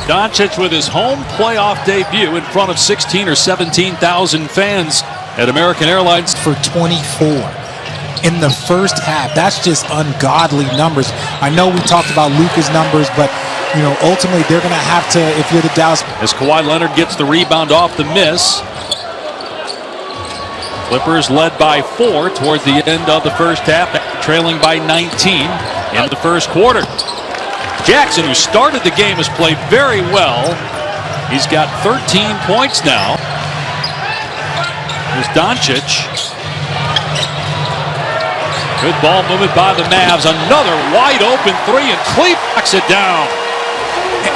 Doncic with his home playoff debut in front of 16 or 17,000 fans at American Airlines. For 24 in the first half. That's just ungodly numbers. I know we talked about Luka's numbers, but you know, ultimately they're going to have to, if you're the Dallas. As Kawhi Leonard gets the rebound off the miss. Clippers led by 4 toward the end of the first half, trailing by 19 in the first quarter. Jackson, who started the game, has played very well. He's got 13 points now. Here's Doncic. Good ball movement by the Mavs. Another wide open three, and Cleveland knocks it down.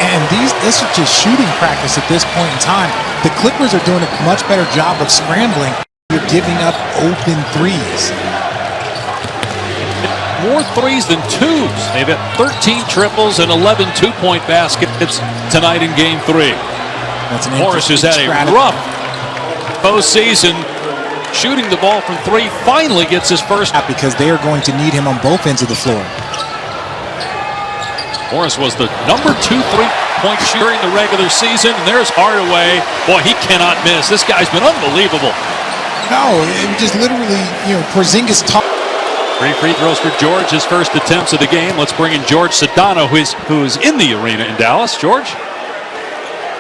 And this is just shooting practice at this point in time. The Clippers are doing a much better job of scrambling. You're giving up open threes. More threes than twos. They've hit 13 triples and 11 two-point baskets tonight in Game 3. Morris has had a rough postseason. Shooting the ball from 3, finally gets his first. Because they are going to need him on both ends of the floor. Morris was the number 2 3-point shooter in the regular season, and there's Hardaway. Boy, he cannot miss. This guy's been unbelievable. No, it just literally, you know, Porzingis top. 3 free throws for George, his first attempts of the game. Let's bring in George Sedano, who is in the arena in Dallas. George?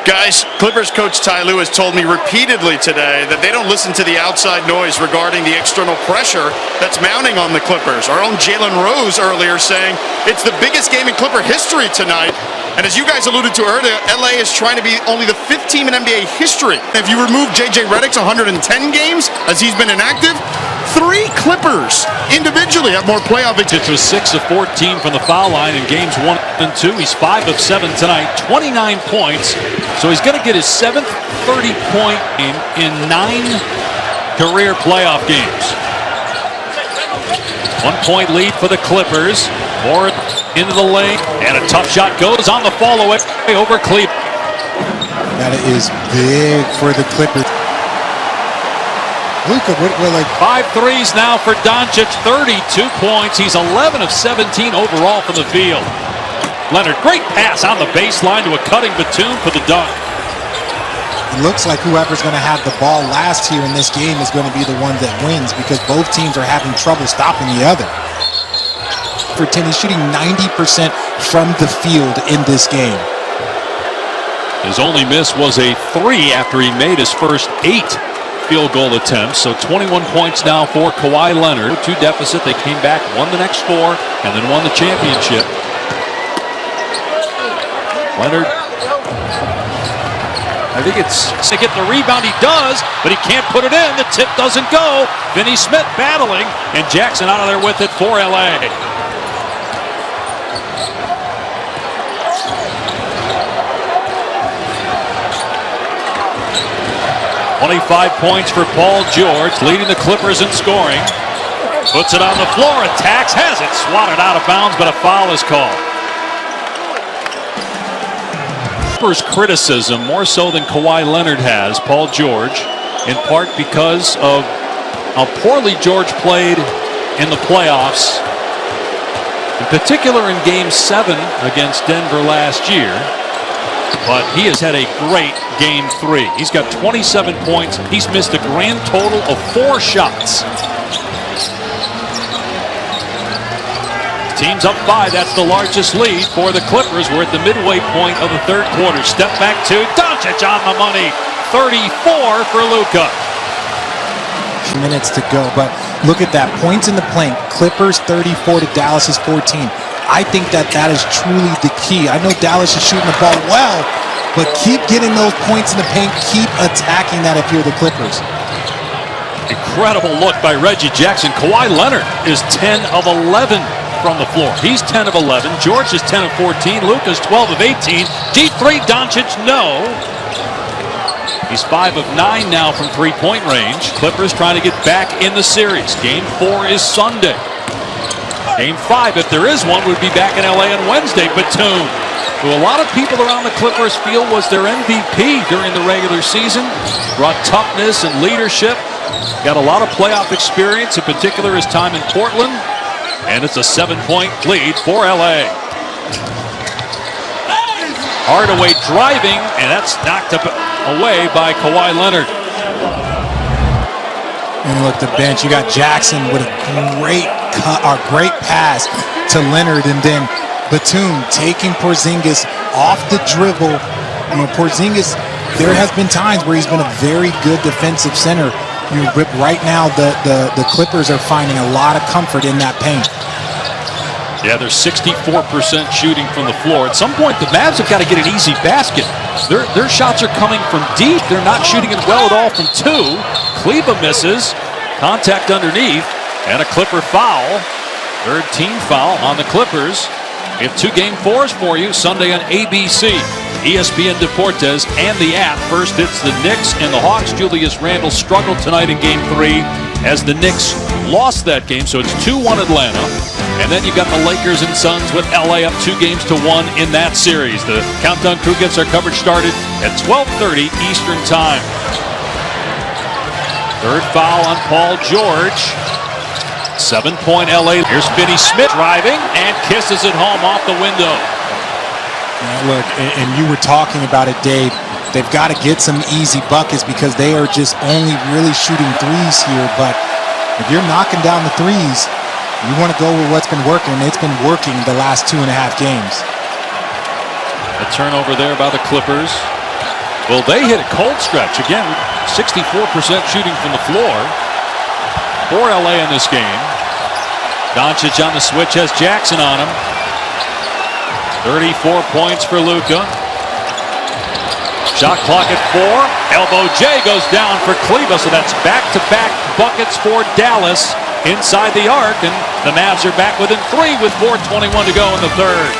Guys, Clippers coach Ty Lue has told me repeatedly today that they don't listen to the outside noise regarding the external pressure that's mounting on the Clippers. Our own Jalen Rose earlier saying it's the biggest game in Clipper history tonight. And as you guys alluded to earlier, LA is trying to be only the 5th team in NBA history. If you remove JJ Redick's 110 games as he's been inactive, 3 Clippers individually have more playoff victories. It was 6 of 14 from the foul line in games 1 and 2. He's 5 of 7 tonight, 29 points. So he's going to get his 7th 30-point game in 9 career playoff games. 1-point lead for the Clippers. More into the lane, and a tough shot goes on the fall away over Cleveland. That is big for the Clippers. Luka, we're like 5 threes now for Doncic, 32 points. He's 11 of 17 overall from the field. Leonard, great pass on the baseline to a cutting Batum for the dunk. It looks like whoever's going to have the ball last here in this game is going to be the one that wins, because both teams are having trouble stopping the other. For 10, he's shooting 90% from the field in this game. His only miss was a 3 after he made his first 8 field goal attempts. So 21 points now for Kawhi Leonard. 2 deficit. They came back, won the next 4, and then won the championship. Leonard, I think it's to get the rebound. He does, but he can't put it in. The tip doesn't go. Finney Smith battling, and Jackson out of there with it for LA. 25 points for Paul George, leading the Clippers in scoring. Puts it on the floor, attacks, has it swatted out of bounds, but a foul is called. Clippers criticism, more so than Kawhi Leonard has, Paul George, in part because of how poorly George played in the playoffs, in particular in Game 7 against Denver last year. But he has had a great Game 3. He's got 27 points. He's missed a grand total of 4 shots. Team's up 5. That's the largest lead for the Clippers. We're at the midway point of the third quarter. Step back to Doncic on the money. 34 for Luka. Minutes to go, but look at that. Points in the paint. Clippers 34 to Dallas's 14. I think that is truly the key. I know Dallas is shooting the ball well, but keep getting those points in the paint. Keep attacking that if you're the Clippers. Incredible look by Reggie Jackson. Kawhi Leonard is 10 of 11 from the floor. He's 10 of 11. George is 10 of 14. Luka's 12 of 18. Deep 3, Doncic, no. He's 5 of 9 now from three-point range. Clippers trying to get back in the series. Game 4 is Sunday. Game 5, if there is one, would be back in LA on Wednesday. Batum, who a lot of people around the Clippers feel was their MVP during the regular season, brought toughness and leadership, got a lot of playoff experience, in particular his time in Portland, and it's a 7-point lead for LA. Hardaway driving, and that's knocked up away by Kawhi Leonard. And look, the bench, you got Jackson with a great pass to Leonard, and then Batum taking Porzingis off the dribble. You know, Porzingis, there has been times where he's been a very good defensive center. You know, but right now, the Clippers are finding a lot of comfort in that paint. Yeah, they're 64% shooting from the floor. At some point, the Mavs have got to get an easy basket. Their shots are coming from deep. They're not shooting it well at all from two. Kleba misses. Contact underneath. And a Clipper foul. Third team foul on the Clippers. We have 2 Game 4s for you Sunday on ABC, ESPN Deportes, and the app. First, it's the Knicks and the Hawks. Julius Randle struggled tonight in Game 3 as the Knicks lost that game. So it's 2-1 Atlanta. And then you've got the Lakers and Suns with LA up 2-1 in that series. The Countdown Crew gets our coverage started at 12:30 Eastern Time. Third foul on Paul George. 7-point LA. Here's Finney-Smith driving and kisses it home off the window. Yeah, look, and you were talking about it, Dave. They've got to get some easy buckets because they are just only really shooting threes here. But if you're knocking down the threes, you want to go with what's been working, and it's been working the last 2.5 games. A turnover there by the Clippers. Well, they hit a cold stretch. Again, 64% shooting from the floor for LA in this game. Doncic on the switch has Jackson on him. 34 points for Luka. Shot clock at 4. Elbow J goes down for Kleba, so that's back-to-back buckets for Dallas inside the arc, and the Mavs are back within 3 with 4:21 to go in the third.